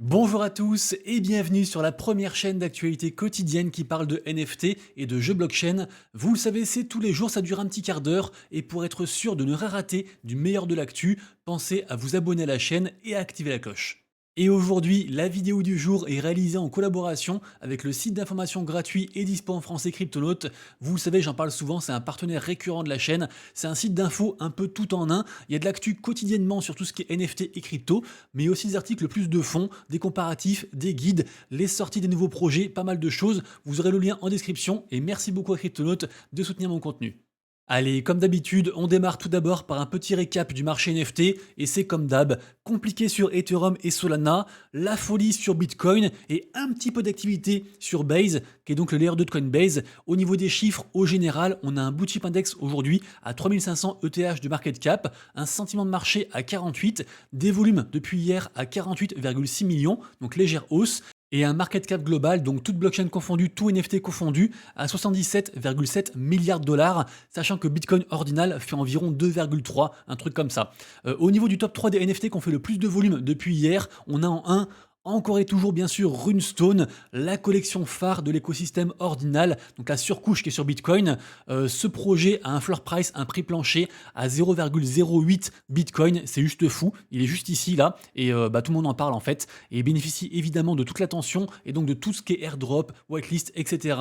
Bonjour à tous et bienvenue sur la première chaîne d'actualité quotidienne qui parle de NFT et de jeux blockchain. Vous le savez, c'est tous les jours, ça dure un petit quart d'heure et pour être sûr de ne rien rater du meilleur de l'actu, pensez à vous abonner à la chaîne et à activer la cloche. Et aujourd'hui, la vidéo du jour est réalisée en collaboration avec le site d'information gratuit et dispo en français Cryptonautes. Vous le savez, j'en parle souvent, c'est un partenaire récurrent de la chaîne. C'est un site d'infos un peu tout en un. Il y a de l'actu quotidiennement sur tout ce qui est NFT et crypto, mais aussi des articles plus de fond, des comparatifs, des guides, les sorties des nouveaux projets, pas mal de choses. Vous aurez le lien en description et merci beaucoup à Cryptonautes de soutenir mon contenu. Allez, comme d'habitude, on démarre tout d'abord par un petit récap du marché NFT, et c'est comme d'hab, compliqué sur Ethereum et Solana, la folie sur Bitcoin, et un petit peu d'activité sur Base, qui est donc le layer 2 de Coinbase. Au niveau des chiffres, au général, on a un blue chip index aujourd'hui à 3500 ETH de market cap, un sentiment de marché à 48, des volumes depuis hier à 48,6 millions, donc légère hausse, et un market cap global, donc toute blockchain confondue, tout NFT confondu, à 77,7 milliards de dollars, sachant que Bitcoin ordinal fait environ 2,3, un truc comme ça. Au niveau du top 3 des NFT qu'on fait le plus de volume depuis hier, on a en 1 encore et toujours bien sûr Runestone, la collection phare de l'écosystème ordinal, donc la surcouche qui est sur Bitcoin. Ce projet a un floor price, un prix plancher à 0,08 Bitcoin, c'est juste fou, il est juste ici là, et tout le monde en parle en fait, et bénéficie évidemment de toute l'attention, et donc de tout ce qui est airdrop, whitelist, etc.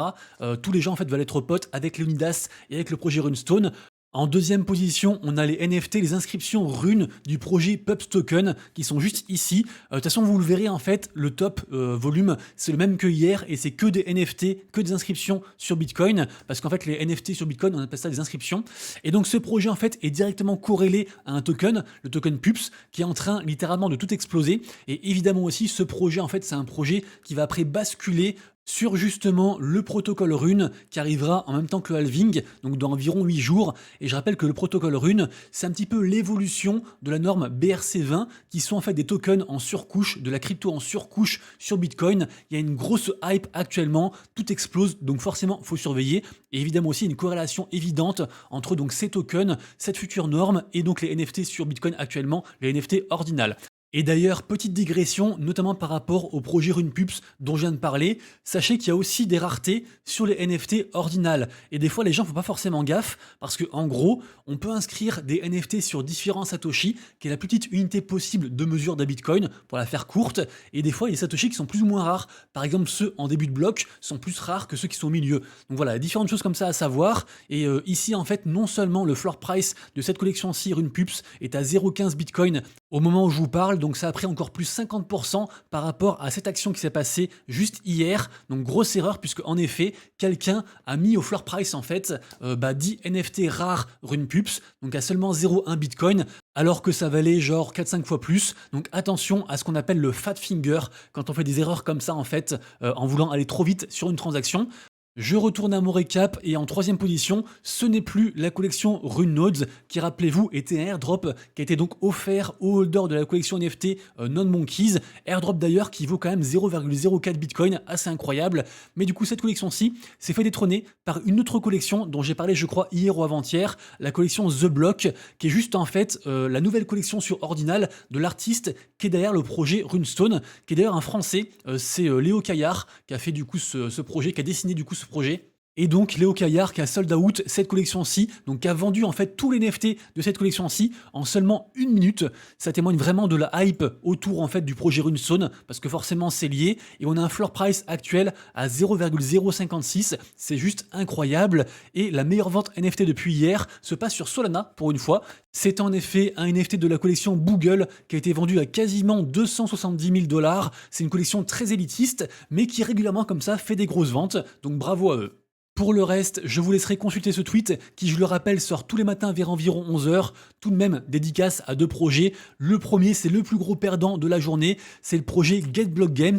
Tous les gens en fait veulent être potes avec Leonidas et avec le projet Runestone. En deuxième position, on a les NFT, les inscriptions runes du projet Pups Token qui sont juste ici. De toute façon, vous le verrez en fait, le top volume, c'est le même que hier et c'est que des NFT, que des inscriptions sur Bitcoin parce qu'en fait, les NFT sur Bitcoin, on appelle ça des inscriptions. Et donc, ce projet en fait est directement corrélé à un token, le token Pups, qui est en train littéralement de tout exploser. Et évidemment aussi, ce projet en fait, c'est un projet qui va après basculer sur justement le protocole Rune qui arrivera en même temps que le halving, donc dans environ 8 jours. Et je rappelle que le protocole Rune, c'est un petit peu l'évolution de la norme BRC20, qui sont en fait des tokens en surcouche, de la crypto en surcouche sur Bitcoin. Il y a une grosse hype actuellement, tout explose, donc forcément, il faut surveiller. Et évidemment aussi une corrélation évidente entre donc ces tokens, cette future norme, et donc les NFT sur Bitcoin actuellement, les NFT ordinal. Et d'ailleurs, petite digression, notamment par rapport au projet RunePups dont je viens de parler, sachez qu'il y a aussi des raretés sur les NFT ordinales. Et des fois, les gens ne font pas forcément gaffe, parce qu'en gros, on peut inscrire des NFT sur différents Satoshi, qui est la plus petite unité possible de mesure d'un Bitcoin, pour la faire courte. Et des fois, il y a des Satoshi qui sont plus ou moins rares. Par exemple, ceux en début de bloc sont plus rares que ceux qui sont au milieu. Donc voilà, différentes choses comme ça à savoir. Et ici, en fait, non seulement le floor price de cette collection-ci RunePups est à 0,15 Bitcoin au moment où je vous parle, donc ça a pris encore plus 50% par rapport à cette action qui s'est passée juste hier. Donc grosse erreur puisque en effet, quelqu'un a mis au floor price en fait 10 NFT rares RunePups, donc à seulement 0,1 Bitcoin, alors que ça valait genre 4-5 fois plus. Donc attention à ce qu'on appelle le fat finger quand on fait des erreurs comme ça en fait, en voulant aller trop vite sur une transaction. Je retourne à mon récap et en troisième position, ce n'est plus la collection RuneNodes qui, rappelez-vous, était un airdrop qui a été donc offert aux holders de la collection NFT Non-Monkeys. Airdrop d'ailleurs qui vaut quand même 0,04 Bitcoin, assez incroyable. Mais du coup, cette collection-ci s'est fait détrôner par une autre collection dont j'ai parlé, je crois, hier ou avant-hier, la collection The Block, qui est juste en fait la nouvelle collection sur Ordinal de l'artiste qui est derrière le projet Runestone, qui est d'ailleurs un Français, c'est Léo Caillard qui a fait du coup ce projet, qui a dessiné du coup ce projet. Et donc Léo Caillard qui a sold out cette collection-ci, donc qui a vendu en fait tous les NFT de cette collection-ci en seulement une minute. Ça témoigne vraiment de la hype autour en fait du projet Runestone, parce que forcément c'est lié. Et on a un floor price actuel à 0,056, c'est juste incroyable. Et la meilleure vente NFT depuis hier se passe sur Solana pour une fois. C'est en effet un NFT de la collection Boogle qui a été vendu à quasiment 270 000 dollars. C'est une collection très élitiste, mais qui régulièrement comme ça fait des grosses ventes, donc bravo à eux. Pour le reste, je vous laisserai consulter ce tweet qui, je le rappelle, sort tous les matins vers environ 11 h. Tout de même, dédicace à deux projets. Le premier, c'est le plus gros perdant de la journée, c'est le projet GetBlock Games.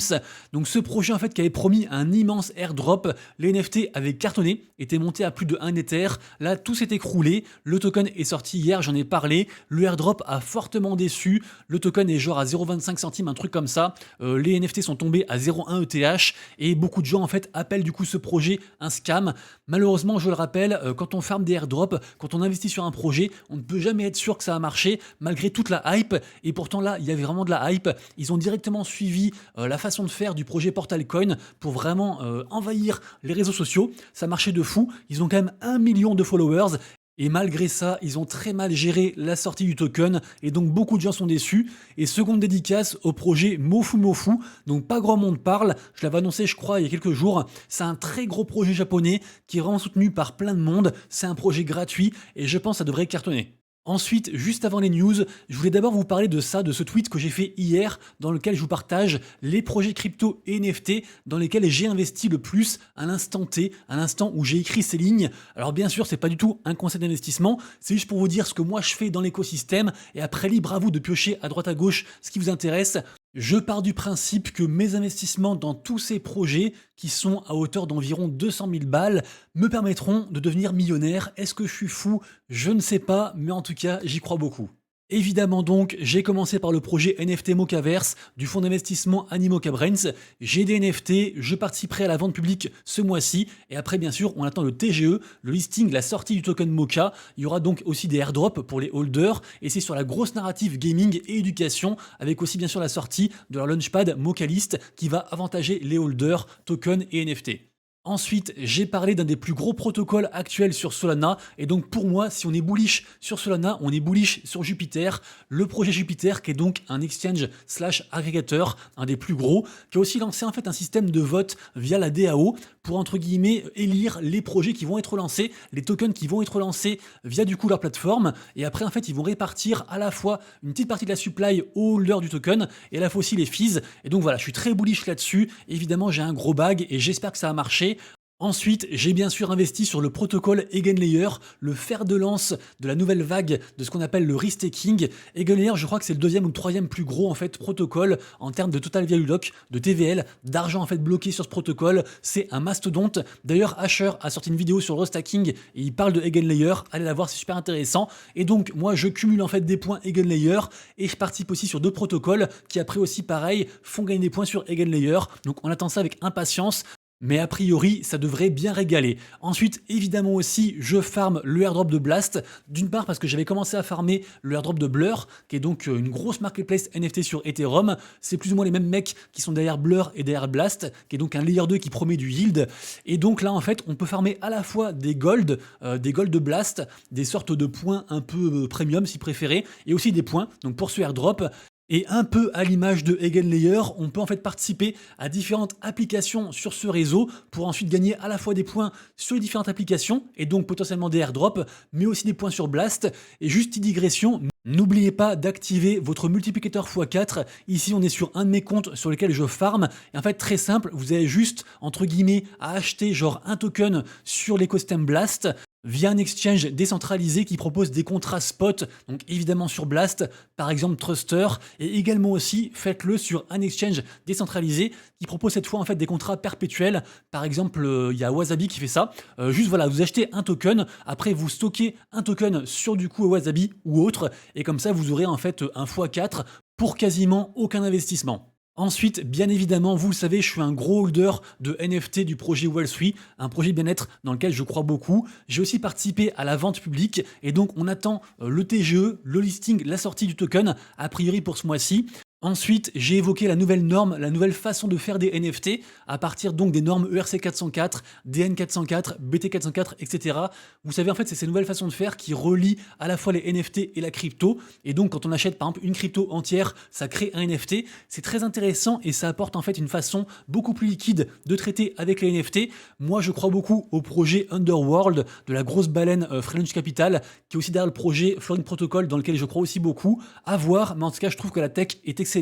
Donc ce projet en fait qui avait promis un immense airdrop, les NFT avaient cartonné, étaient montés à plus de 1 Ether. Là, tout s'est écroulé. Le token est sorti hier, j'en ai parlé. Le airdrop a fortement déçu. Le token est genre à 0,25 centimes, un truc comme ça. Les NFT sont tombés à 0,1 ETH et beaucoup de gens en fait appellent du coup ce projet un scam. scam. Malheureusement, je le rappelle, quand on farm des airdrops, quand on investit sur un projet, on ne peut jamais être sûr que ça va marcher malgré toute la hype. Et pourtant là, il y avait vraiment de la hype. Ils ont directement suivi la façon de faire du projet Portal Coin pour vraiment envahir les réseaux sociaux. Ça marchait de fou. Ils ont quand même 1 million de followers. Et malgré ça, ils ont très mal géré la sortie du token et donc beaucoup de gens sont déçus. Et seconde dédicace au projet Mofu Mofu, donc pas grand monde parle, je l'avais annoncé je crois il y a quelques jours, c'est un très gros projet japonais qui est vraiment soutenu par plein de monde, c'est un projet gratuit et je pense que ça devrait cartonner. Ensuite, juste avant les news, je voulais d'abord vous parler de ça, de ce tweet que j'ai fait hier, dans lequel je vous partage les projets crypto et NFT dans lesquels j'ai investi le plus à l'instant T, à l'instant où j'ai écrit ces lignes. Alors bien sûr, c'est pas du tout un conseil d'investissement, c'est juste pour vous dire ce que moi je fais dans l'écosystème, et après libre à vous de piocher à droite à gauche ce qui vous intéresse. Je pars du principe que mes investissements dans tous ces projets, qui sont à hauteur d'environ 200 000 balles, me permettront de devenir millionnaire. Est-ce que je suis fou? Je ne sais pas, mais en tout cas, j'y crois beaucoup. Évidemment donc, j'ai commencé par le projet NFT Mocaverse du fonds d'investissement Animoca Brains. J'ai des NFT, je participerai à la vente publique ce mois-ci. Et après, bien sûr, on attend le TGE, le listing, la sortie du token Mocha. Il y aura donc aussi des airdrops pour les holders. Et c'est sur la grosse narrative gaming et éducation, avec aussi bien sûr la sortie de leur launchpad Mocalist qui va avantager les holders, tokens et NFT. Ensuite, j'ai parlé d'un des plus gros protocoles actuels sur Solana, et donc pour moi, si on est bullish sur Solana, on est bullish sur Jupiter, le projet Jupiter qui est donc un exchange slash agrégateur, un des plus gros, qui a aussi lancé en fait un système de vote via la DAO pour entre guillemets élire les projets qui vont être lancés, les tokens qui vont être lancés via du coup leur plateforme, et après en fait ils vont répartir à la fois une petite partie de la supply aux holders du token, et à la fois aussi les fees, et donc voilà, je suis très bullish là-dessus, évidemment j'ai un gros bag, et j'espère que ça va marcher. Ensuite, j'ai bien sûr investi sur le protocole Eigenlayer, le fer de lance de la nouvelle vague de ce qu'on appelle le restaking. Eigenlayer, je crois que c'est le deuxième ou le troisième plus gros en fait protocole en termes de total value lock, de TVL, d'argent en fait bloqué sur ce protocole. C'est un mastodonte. D'ailleurs, Asher a sorti une vidéo sur le restaking et il parle de Eigenlayer. Allez la voir, c'est super intéressant. Et donc, moi, je cumule en fait des points Eigenlayer et je participe aussi sur deux protocoles qui après aussi pareil font gagner des points sur Eigenlayer. Donc, on attend ça avec impatience. Mais a priori, ça devrait bien régaler. Ensuite, évidemment aussi, je farm le airdrop de Blast. D'une part parce que j'avais commencé à farmer le airdrop de Blur, qui est donc une grosse marketplace NFT sur Ethereum. C'est plus ou moins les mêmes mecs qui sont derrière Blur et derrière Blast, qui est donc un layer 2 qui promet du yield. Et donc là, en fait, on peut farmer à la fois des gold de Blast, des sortes de points un peu premium si préféré, et aussi des points, donc pour ce airdrop. Et un peu à l'image de Eigenlayer, on peut en fait participer à différentes applications sur ce réseau pour ensuite gagner à la fois des points sur les différentes applications et donc potentiellement des airdrops, mais aussi des points sur Blast. Et juste petite digression, n'oubliez pas d'activer votre multiplicateur x4. Ici, on est sur un de mes comptes sur lequel je farm. Et en fait, très simple, vous avez juste, entre guillemets, à acheter genre un token sur l'écosystème Blast via un exchange décentralisé qui propose des contrats spot, donc évidemment sur Blast, par exemple Truster, et également aussi faites-le sur un exchange décentralisé qui propose cette fois en fait des contrats perpétuels. Par exemple, il y a Wasabi qui fait ça. Juste voilà, vous achetez un token, après vous stockez un token sur du coup Wasabi ou autre, et comme ça vous aurez en fait un x4 pour quasiment aucun investissement. Ensuite, bien évidemment, vous le savez, je suis un gros holder de NFT du projet Wall3, un projet bien-être dans lequel je crois beaucoup. J'ai aussi participé à la vente publique et donc on attend le TGE, le listing, la sortie du token, a priori pour ce mois-ci. Ensuite, j'ai évoqué la nouvelle norme, la nouvelle façon de faire des NFT à partir donc des normes ERC 404, DN 404, BT 404, etc. Vous savez, en fait, c'est ces nouvelles façons de faire qui relient à la fois les NFT et la crypto. Et donc, quand on achète par exemple une crypto entière, ça crée un NFT. C'est très intéressant et ça apporte en fait une façon beaucoup plus liquide de traiter avec les NFT. Moi, je crois beaucoup au projet Underworld de la grosse baleine Free Launch Capital, qui est aussi derrière le projet Florine Protocol, dans lequel je crois aussi beaucoup. À voir, mais en tout cas, je trouve que la tech est excellente,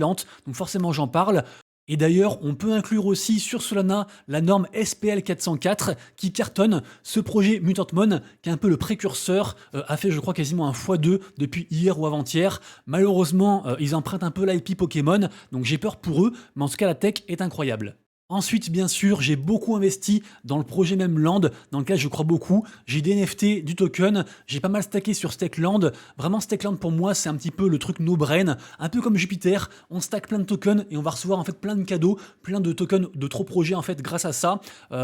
donc forcément j'en parle. Et d'ailleurs, on peut inclure aussi sur Solana la norme SPL 404 qui cartonne. Ce projet Mutant qui est un peu le précurseur, a fait je crois quasiment un x2 depuis hier ou avant-hier. Malheureusement, ils empruntent un peu l'IP Pokémon, donc j'ai peur pour eux, mais en tout cas la tech est incroyable. Ensuite, bien sûr, j'ai beaucoup investi dans le projet même Land, dans lequel je crois beaucoup. J'ai des NFT, du token, j'ai pas mal stacké sur Stakeland. Vraiment, Stakeland pour moi, c'est un petit peu le truc no-brain, un peu comme Jupiter. On stack plein de tokens et on va recevoir en fait plein de cadeaux, plein de tokens de trop projets en fait grâce à ça.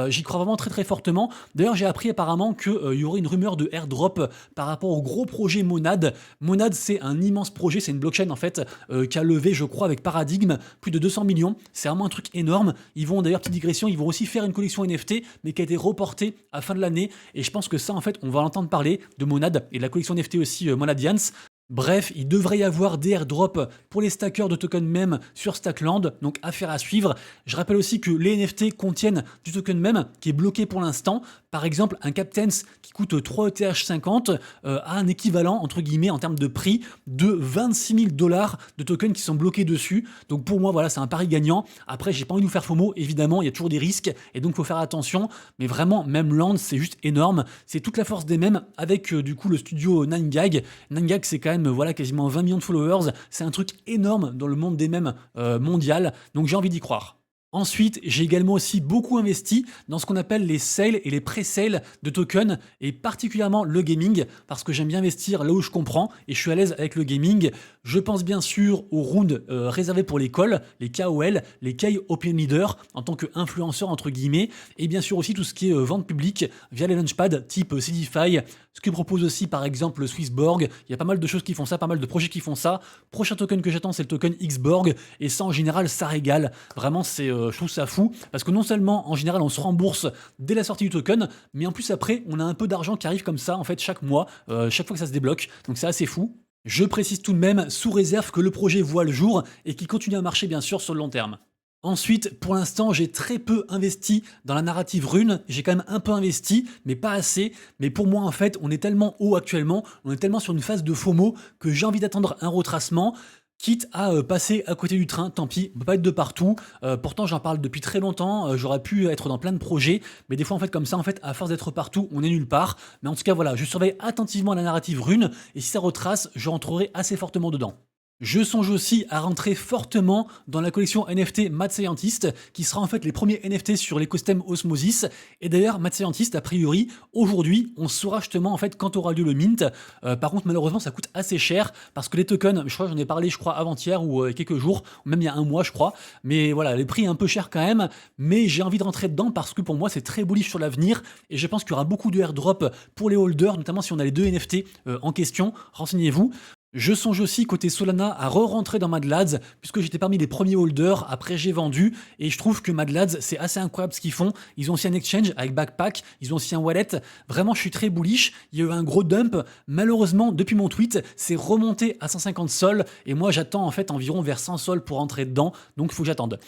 J'y crois vraiment très très fortement. D'ailleurs, j'ai appris apparemment qu'il y aurait une rumeur de airdrop par rapport au gros projet Monad. Monad, c'est un immense projet, c'est une blockchain en fait qui a levé, je crois, avec Paradigm, plus de 200 millions. C'est vraiment un truc énorme. Ils vont d'ailleurs, petite digression, ils vont aussi faire une collection NFT, mais qui a été reportée à fin de l'année. Et je pense que ça, en fait, on va l'entendre parler de Monad et de la collection NFT aussi Monadians. Bref, il devrait y avoir des airdrops pour les stackers de tokens même sur Stackland, donc affaire à suivre. Je rappelle aussi que les NFT contiennent du token même qui est bloqué pour l'instant. Par exemple, un Captains qui coûte 3 ETH50 a un équivalent, entre guillemets, en termes de prix, de 26 000 $ de tokens qui sont bloqués dessus. Donc pour moi, voilà, c'est un pari gagnant. Après, j'ai pas envie de vous faire FOMO, évidemment, il y a toujours des risques et donc il faut faire attention. Mais vraiment, même Land, c'est juste énorme. C'est toute la force des mêmes avec du coup le studio 9gag. 9gag, c'est quand même voilà, quasiment 20 millions de followers. C'est un truc énorme dans le monde des mèmes mondial. Donc j'ai envie d'y croire. Ensuite, j'ai également aussi beaucoup investi dans ce qu'on appelle les sales et les pré-sales de tokens, et particulièrement le gaming, parce que j'aime bien investir là où je comprends, et je suis à l'aise avec le gaming. Je pense bien sûr aux rounds réservés pour l'école, les KOL, les Key Opinion Leader, en tant qu'influenceur entre guillemets, et bien sûr aussi tout ce qui est vente publique via les launchpads type Cdify, ce que propose aussi par exemple Swissborg. Il y a pas mal de choses qui font ça, pas mal de projets qui font ça. Prochain token que j'attends, c'est le token Xborg, et ça en général, ça régale. Vraiment, je trouve ça fou, parce que non seulement en général on se rembourse dès la sortie du token, mais en plus après on a un peu d'argent qui arrive comme ça en fait chaque mois, chaque fois que ça se débloque, donc c'est assez fou. Je précise tout de même sous réserve que le projet voit le jour et qu'il continue à marcher bien sûr sur le long terme. Ensuite, pour l'instant, j'ai très peu investi dans la narrative rune. J'ai quand même un peu investi, mais pas assez. Mais pour moi, en fait, on est tellement haut actuellement, on est tellement sur une phase de FOMO que j'ai envie d'attendre un retracement. Quitte à passer à côté du train, tant pis, on peut pas être de partout. Pourtant, j'en parle depuis très longtemps, j'aurais pu être dans plein de projets, mais des fois, en fait, comme ça, en fait, à force d'être partout, on est nulle part. Mais en tout cas, voilà, je surveille attentivement la narrative rune, et si ça retrace, je rentrerai assez fortement dedans. Je songe aussi à rentrer fortement dans la collection NFT Mad Scientist, qui sera en fait les premiers NFT sur l'écosystème Osmosis. Et d'ailleurs, Mad Scientist, a priori, aujourd'hui, on saura justement en fait quand aura lieu le mint. Par contre, malheureusement, ça coûte assez cher, parce que les tokens, je crois que j'en ai parlé, je crois, avant-hier ou quelques jours, ou même il y a un mois, je crois. Mais voilà, les prix un peu chers quand même, mais j'ai envie de rentrer dedans parce que pour moi, c'est très bullish sur l'avenir, et je pense qu'il y aura beaucoup de airdrop pour les holders, notamment si on a les deux NFT en question. Renseignez-vous. Je songe aussi côté Solana à re-rentrer dans Mad Lads, puisque j'étais parmi les premiers holders, après j'ai vendu, et je trouve que Mad Lads, c'est assez incroyable ce qu'ils font. Ils ont aussi un exchange avec Backpack, ils ont aussi un wallet. Vraiment, je suis très bullish. Il y a eu un gros dump. Malheureusement, depuis mon tweet, c'est remonté à 150 sols, et moi j'attends en fait environ vers 100 sols pour rentrer dedans, donc il faut que j'attende.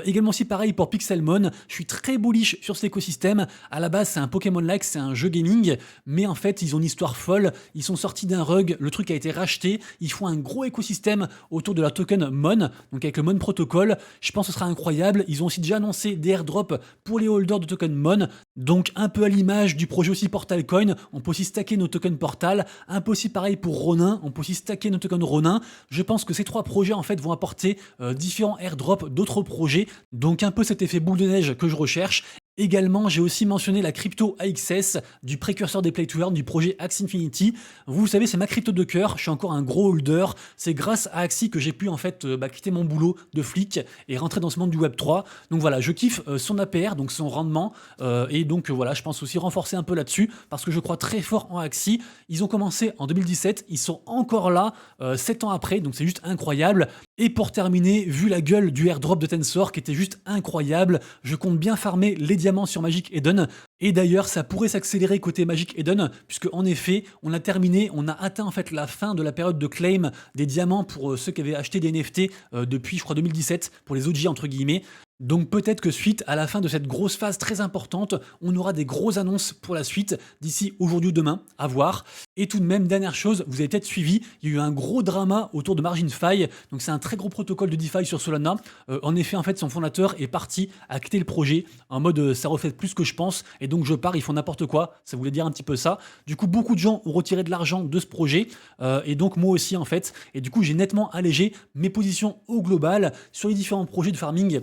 Également aussi pareil pour Pixelmon, je suis très bullish sur cet écosystème. À la base, c'est un Pokémon-like, c'est un jeu gaming, mais en fait, ils ont une histoire folle. Ils sont sortis d'un rug, le truc a été racheté. Ils font un gros écosystème autour de la token Mon, donc avec le Mon Protocol. Je pense que ce sera incroyable. Ils ont aussi déjà annoncé des airdrops pour les holders de token Mon, donc un peu à l'image du projet aussi Portal Coin. On peut aussi stacker nos tokens Portal. Un peu aussi pareil pour Ronin. On peut aussi stacker nos tokens Ronin. Je pense que ces trois projets en fait vont apporter différents airdrops d'autres projets. Donc un peu cet effet boule de neige que je recherche. Également, j'ai aussi mentionné la crypto AXS du précurseur des Play to Earn du projet Axie Infinity. Vous savez, c'est ma crypto de cœur. Je suis encore un gros holder. C'est grâce à Axie que j'ai pu en fait quitter mon boulot de flic et rentrer dans ce monde du Web 3. Donc voilà, je kiffe son APR, donc son rendement. Et donc voilà, je pense aussi renforcer un peu là-dessus parce que je crois très fort en Axie. Ils ont commencé en 2017, ils sont encore là 7 ans après, donc c'est juste incroyable. Et pour terminer, vu la gueule du airdrop de Tensor qui était juste incroyable, je compte bien farmer les diamants sur Magic Eden. Et d'ailleurs, ça pourrait s'accélérer côté Magic Eden, puisque en effet, on a terminé, on a atteint en fait la fin de la période de claim des diamants pour ceux qui avaient acheté des NFT depuis, je crois, 2017, pour les OG entre guillemets. Donc peut-être que suite à la fin de cette grosse phase très importante, on aura des grosses annonces pour la suite d'ici aujourd'hui ou demain, à voir. Et tout de même, dernière chose, vous avez peut-être suivi, il y a eu un gros drama autour de MarginFi, donc c'est un très gros protocole de DeFi sur Solana. En effet, en fait, son fondateur est parti à quitter le projet en mode ça refait plus que je pense, et donc je pars, ils font n'importe quoi, ça voulait dire un petit peu ça. Du coup, beaucoup de gens ont retiré de l'argent de ce projet, et donc moi aussi en fait, et du coup j'ai nettement allégé mes positions au global sur les différents projets de farming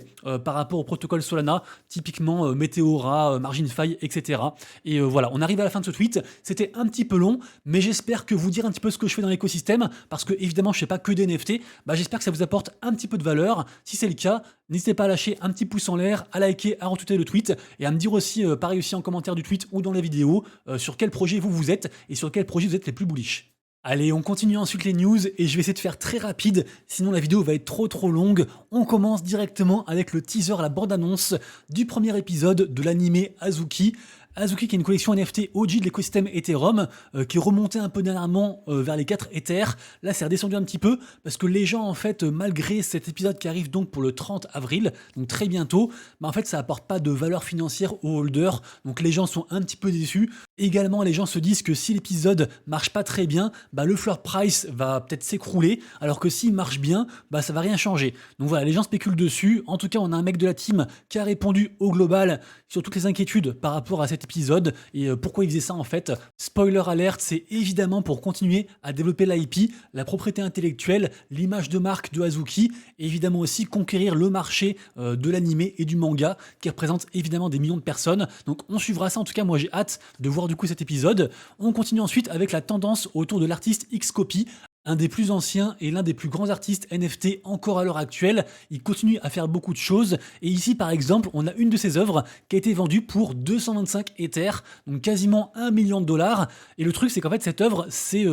par rapport au protocole Solana, typiquement Meteora, MarginFi, etc. Et voilà, on arrive à la fin de ce tweet. C'était un petit peu long, mais j'espère que vous dire un petit peu ce que je fais dans l'écosystème, parce que évidemment je fais pas que des NFT, j'espère que ça vous apporte un petit peu de valeur. Si c'est le cas, n'hésitez pas à lâcher un petit pouce en l'air, à liker, à retweeter le tweet et à me dire aussi, pareil aussi en commentaire du tweet ou dans la vidéo, sur quel projet vous êtes et sur quel projet vous êtes les plus bullish. Allez, on continue ensuite les news et je vais essayer de faire très rapide, sinon la vidéo va être trop longue. On commence directement avec le teaser, la bande-annonce du premier épisode de l'animé Azuki. Azuki qui est une collection NFT OG de l'écosystème Ethereum qui remontait un peu dernièrement vers les 4 Ethers. Là c'est redescendu un petit peu parce que les gens en fait malgré cet épisode qui arrive donc pour le 30 avril, donc très bientôt, en fait ça apporte pas de valeur financière aux holders, donc les gens sont un petit peu déçus. Également les gens se disent que si l'épisode marche pas très bien, le floor price va peut-être s'écrouler, alors que s'il marche bien, ça va rien changer. Donc voilà, les gens spéculent dessus. En tout cas on a un mec de la team qui a répondu au global sur toutes les inquiétudes par rapport à cet épisode et pourquoi il faisait ça en fait. Spoiler alert, c'est évidemment pour continuer à développer l'IP, la propriété intellectuelle, l'image de marque de Azuki, et évidemment aussi conquérir le marché de l'animé et du manga qui représente évidemment des millions de personnes. Donc on suivra ça, en tout cas moi j'ai hâte de voir du coup cet épisode. On continue ensuite avec la tendance autour de l'artiste Xcopy, un des plus anciens et l'un des plus grands artistes NFT encore à l'heure actuelle. Il continue à faire beaucoup de choses. Et ici, par exemple, on a une de ses œuvres qui a été vendue pour 225 Ethers, donc quasiment 1 million de dollars. Et le truc, c'est qu'en fait, cette œuvre, c'est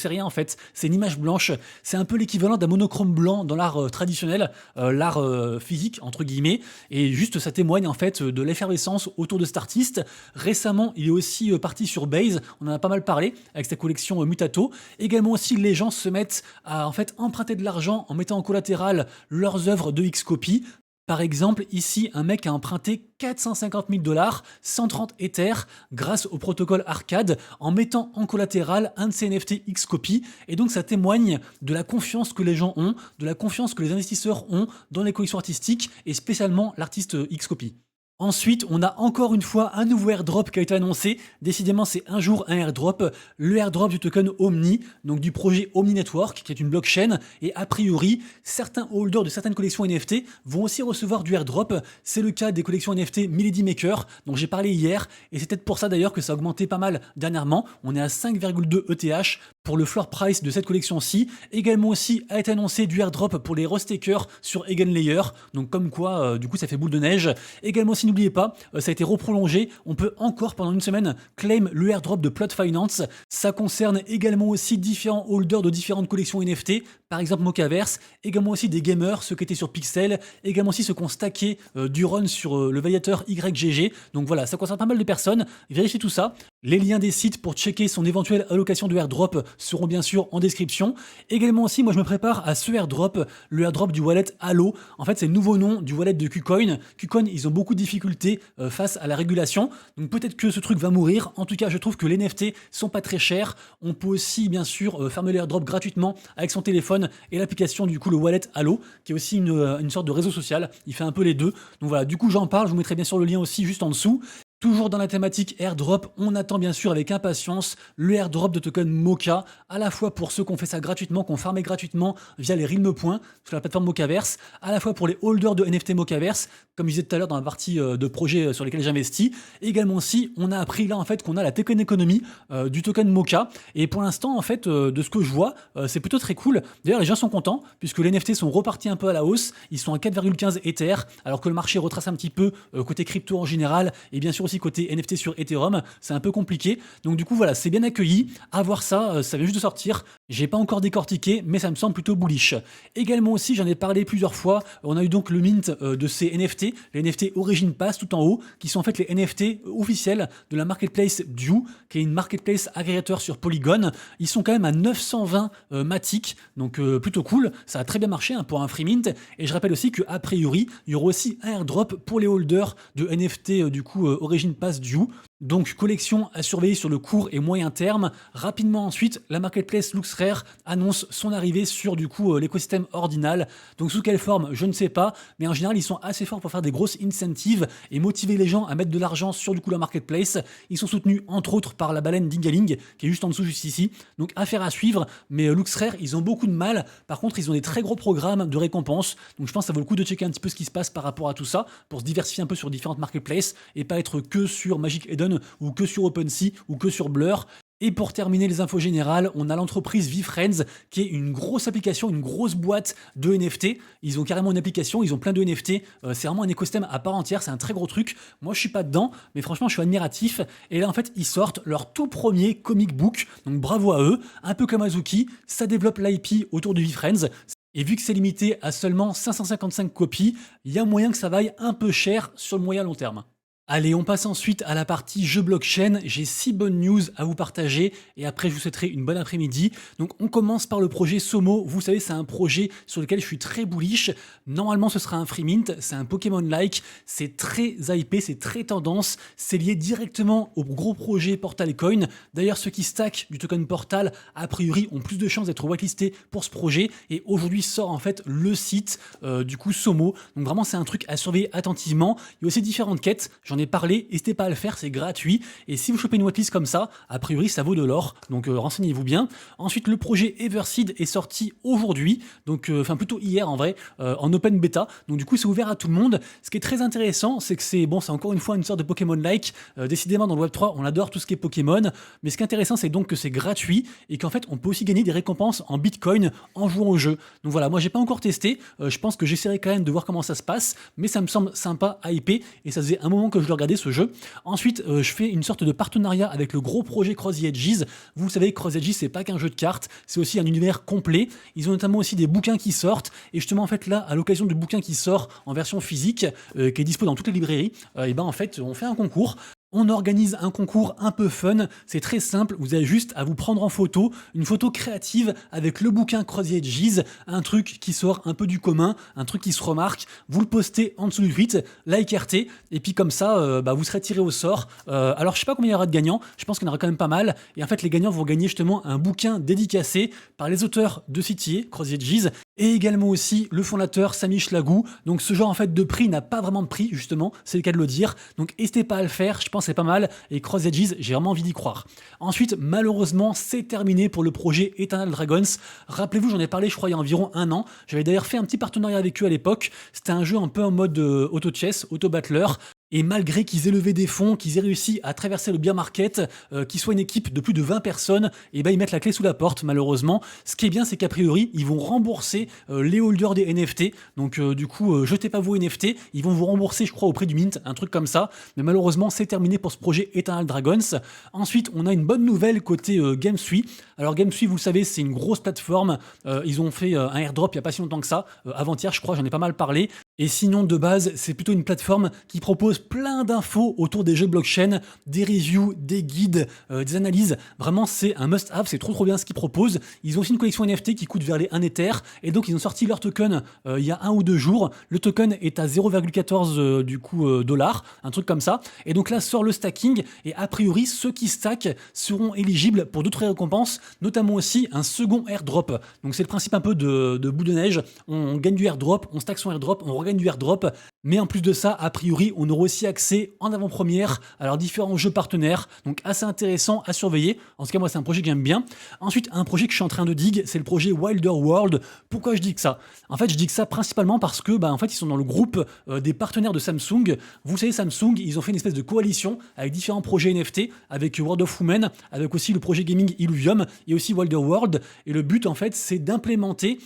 rien en fait. C'est une image blanche. C'est un peu l'équivalent d'un monochrome blanc dans l'art traditionnel, l'art physique, entre guillemets. Et juste, ça témoigne en fait de l'effervescence autour de cet artiste. Récemment, il est aussi parti sur Base. On en a pas mal parlé avec sa collection Mutato. Également aussi, les gens se mettent à en fait emprunter de l'argent en mettant en collatéral leurs œuvres de Xcopy. Par exemple, ici, un mec a emprunté 450 000 dollars, 130 Ethers, grâce au protocole Arcade, en mettant en collatéral un de ses NFT Xcopy. Et donc, ça témoigne de la confiance que les gens ont, de la confiance que les investisseurs ont dans les collections artistiques, et spécialement l'artiste Xcopy. Ensuite, on a encore une fois un nouveau airdrop qui a été annoncé. Décidément, c'est un jour un airdrop. Le airdrop du token Omni, donc du projet Omni Network, qui est une blockchain. Et a priori, certains holders de certaines collections NFT vont aussi recevoir du airdrop. C'est le cas des collections NFT Milady Maker, dont j'ai parlé hier. Et c'est peut-être pour ça d'ailleurs que ça a augmenté pas mal dernièrement. On est à 5,2 ETH pour le floor price de cette collection-ci. Également aussi a été annoncé du airdrop pour les Rostakers sur Eigenlayer. Donc comme quoi, du coup, ça fait boule de neige. Également aussi, n'oubliez pas, ça a été reprolongé. On peut encore pendant une semaine claim le airdrop de Plot Finance. Ça concerne également aussi différents holders de différentes collections NFT, par exemple Mocaverse, également aussi des gamers, ceux qui étaient sur Pixel, également aussi ceux qui ont stacké du run sur le validateur YGG. Donc voilà, ça concerne pas mal de personnes. Vérifiez tout ça. Les liens des sites pour checker son éventuelle allocation de airdrop seront bien sûr en description. Également aussi, moi je me prépare à ce airdrop, le airdrop du wallet Halo. En fait, c'est le nouveau nom du wallet de KuCoin. KuCoin, ils ont beaucoup de difficultés face à la régulation. Donc peut-être que ce truc va mourir. En tout cas, je trouve que les NFT sont pas très chers. On peut aussi, bien sûr, fermer l'airdrop gratuitement avec son téléphone et l'application, du coup, le wallet Halo, qui est aussi une sorte de réseau social. Il fait un peu les deux. Donc voilà, du coup, j'en parle. Je vous mettrai bien sûr le lien aussi juste en dessous. Toujours dans la thématique airdrop, on attend bien sûr avec impatience le airdrop de token Mocha, à la fois pour ceux qui ont fait ça gratuitement, qui ont farmé gratuitement via les Realm Points sur la plateforme Mocaverse, à la fois pour les holders de NFT Mocaverse, comme je disais tout à l'heure dans la partie de projets sur lesquels j'investis. Également aussi, on a appris là en fait qu'on a la token économie du token Mocha, et pour l'instant en fait de ce que je vois, c'est plutôt très cool. D'ailleurs les gens sont contents puisque les NFT sont repartis un peu à la hausse, ils sont à 4,15 Ether, alors que le marché retrace un petit peu côté crypto en général, et bien sûr aussi côté NFT sur Ethereum, c'est un peu compliqué. Donc du coup voilà, c'est bien accueilli. À voir ça, ça vient juste de sortir. J'ai pas encore décortiqué, mais ça me semble plutôt bullish. Également aussi, j'en ai parlé plusieurs fois, on a eu donc le mint de ces NFT, les NFT Origin Pass tout en haut, qui sont en fait les NFT officiels de la marketplace Due, qui est une marketplace agrégateur sur Polygon. Ils sont quand même à 920 Matic, donc plutôt cool. Ça a très bien marché pour un free mint. Et je rappelle aussi qu'a priori, il y aura aussi un airdrop pour les holders de NFT du coup Origin Pass Due. Donc collection à surveiller sur le court et moyen terme. Rapidement ensuite, la marketplace LooksRare annonce son arrivée sur du coup l'écosystème Ordinal. Donc sous quelle forme, je ne sais pas, mais en général ils sont assez forts pour faire des grosses incentives et motiver les gens à mettre de l'argent sur du coup leur marketplace. Ils sont soutenus entre autres par la baleine Dingaling qui est juste en dessous, juste ici. Donc affaire à suivre, mais LooksRare ils ont beaucoup de mal. Par contre ils ont des très gros programmes de récompenses. Donc je pense que ça vaut le coup de checker un petit peu ce qui se passe par rapport à tout ça pour se diversifier un peu sur différentes marketplaces et pas être que sur Magic Eden ou que sur OpenSea ou que sur Blur. Et pour terminer les infos générales, on a l'entreprise VeeFriends qui est une grosse application, une grosse boîte de NFT. Ils ont carrément une application, ils ont plein de NFT. C'est vraiment un écosystème à part entière, c'est un très gros truc. Moi je suis pas dedans, mais franchement je suis admiratif. Et là en fait ils sortent leur tout premier comic book, donc bravo à eux. Un peu comme Azuki, ça développe l'IP autour de VeeFriends. Et vu que c'est limité à seulement 555 copies, il y a moyen que ça vaille un peu cher sur le moyen long terme. Allez, on passe ensuite à la partie jeux blockchain. J'ai 6 bonnes news à vous partager et après je vous souhaiterai une bonne après-midi. Donc on commence par le projet Somo. Vous savez, c'est un projet sur lequel je suis très bullish. Normalement, ce sera un free mint, c'est un Pokémon-like, c'est très hypé, c'est très tendance. C'est lié directement au gros projet Portal Coin. D'ailleurs, ceux qui stackent du token Portal, a priori, ont plus de chances d'être whitelistés pour ce projet. Et aujourd'hui sort en fait le site du coup Somo. Donc vraiment, c'est un truc à surveiller attentivement. Il y a aussi différentes quêtes. J'en ai parlé, n'hésitez pas à le faire, c'est gratuit. Et si vous chopez une whitelist comme ça, a priori ça vaut de l'or, donc renseignez-vous bien. Ensuite, le projet Everseed est sorti aujourd'hui, donc enfin plutôt hier en vrai, en open beta. Donc du coup, c'est ouvert à tout le monde. Ce qui est très intéressant, c'est que c'est encore une fois une sorte de Pokémon-like. Décidément, dans le Web3, on adore tout ce qui est Pokémon. Mais ce qui est intéressant, c'est donc que c'est gratuit et qu'en fait, on peut aussi gagner des récompenses en Bitcoin en jouant au jeu. Donc voilà, moi j'ai pas encore testé. Je pense que j'essaierai quand même de voir comment ça se passe, mais ça me semble sympa, hypé, et ça faisait un moment que je le regardais ce jeu. Ensuite, je fais une sorte de partenariat avec le gros projet Cross the Edges. Vous savez, Cross the Edges, c'est pas qu'un jeu de cartes, c'est aussi un univers complet. Ils ont notamment aussi des bouquins qui sortent. Et justement, en fait, là, à l'occasion du bouquin qui sort en version physique, qui est dispo dans toutes les librairies, et ben en fait, on fait un concours. On organise un concours un peu fun, c'est très simple, vous avez juste à vous prendre en photo, une photo créative avec le bouquin Cross the Edges, un truc qui sort un peu du commun, un truc qui se remarque, vous le postez en dessous du tweet, like RT, et puis comme ça, vous serez tiré au sort. Alors je sais pas combien il y aura de gagnants, je pense qu'il y en aura quand même pas mal, et en fait les gagnants vont gagner justement un bouquin dédicacé par les auteurs de Citier, Cross the Edges, et également aussi le fondateur Samy Schlagou. Donc ce genre en fait de prix n'a pas vraiment de prix justement, c'est le cas de le dire. Donc n'hésitez pas à le faire, je pense que c'est pas mal. Et Cross Edges, j'ai vraiment envie d'y croire. Ensuite, malheureusement, c'est terminé pour le projet Eternal Dragons. Rappelez-vous, j'en ai parlé je crois il y a environ un an. J'avais d'ailleurs fait un petit partenariat avec eux à l'époque. C'était un jeu un peu en mode auto-chess, auto-battler. Et malgré qu'ils aient levé des fonds, qu'ils aient réussi à traverser le bear market, qu'ils soient une équipe de plus de 20 personnes, et ben ils mettent la clé sous la porte malheureusement. Ce qui est bien, c'est qu'a priori, ils vont rembourser les holders des NFT. Donc du coup, jetez pas vos NFT, ils vont vous rembourser, je crois, au prix du mint, un truc comme ça. Mais malheureusement, c'est terminé pour ce projet Eternal Dragons. Ensuite, on a une bonne nouvelle côté GameSui. Alors GameSui, vous le savez, c'est une grosse plateforme. Ils ont fait un airdrop il y a pas si longtemps que ça, avant-hier, je crois, j'en ai pas mal parlé. Et sinon, de base, c'est plutôt une plateforme qui propose plein d'infos autour des jeux blockchain, des reviews, des guides, des analyses. Vraiment, c'est un must-have, c'est trop bien ce qu'ils proposent. Ils ont aussi une collection NFT qui coûte vers les 1 Ether, et donc ils ont sorti leur token il y a 1 ou 2 jours. Le token est à 0,14 du coup dollars, un truc comme ça. Et donc là sort le stacking, et a priori, ceux qui stackent seront éligibles pour d'autres récompenses, notamment aussi un second airdrop. Donc c'est le principe un peu de bout de neige. On gagne du airdrop, on stack son airdrop, on regagne du airdrop, mais en plus de ça, a priori, on aura aussi accès en avant-première à leurs différents jeux partenaires, donc assez intéressant à surveiller. En tout cas, moi, c'est un projet que j'aime bien. Ensuite, un projet que je suis en train de dig, c'est le projet Wilder World. Pourquoi je dis que ça? En fait, je dis que ça principalement parce que, en fait, ils sont dans le groupe des partenaires de Samsung. Vous savez, Samsung, ils ont fait une espèce de coalition avec différents projets NFT, avec World of Women, avec aussi le projet gaming Illuvium et aussi Wilder World. Et le but, en fait, c'est d'implémenter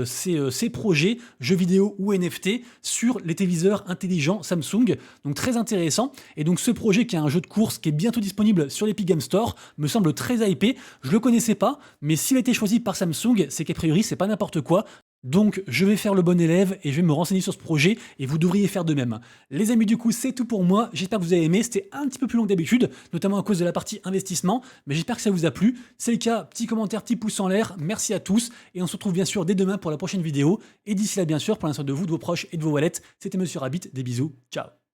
ces projets, jeux vidéo ou NFT, sur les téléviseurs intelligents Samsung. Donc très intéressant. Et donc ce projet qui est un jeu de course qui est bientôt disponible sur l'Epic Game Store me semble très hypé. Je le connaissais pas, mais s'il a été choisi par Samsung, c'est qu'a priori c'est pas n'importe quoi. Donc je vais faire le bon élève et je vais me renseigner sur ce projet et vous devriez faire de même. Les amis, du coup c'est tout pour moi, j'espère que vous avez aimé, c'était un petit peu plus long que d'habitude, notamment à cause de la partie investissement, mais j'espère que ça vous a plu. Si c'est le cas, petit commentaire, petit pouce en l'air, merci à tous et on se retrouve bien sûr dès demain pour la prochaine vidéo. Et d'ici là bien sûr, pour l'instant de vous, de vos proches et de vos wallets, c'était Monsieur Rabbit, des bisous, ciao.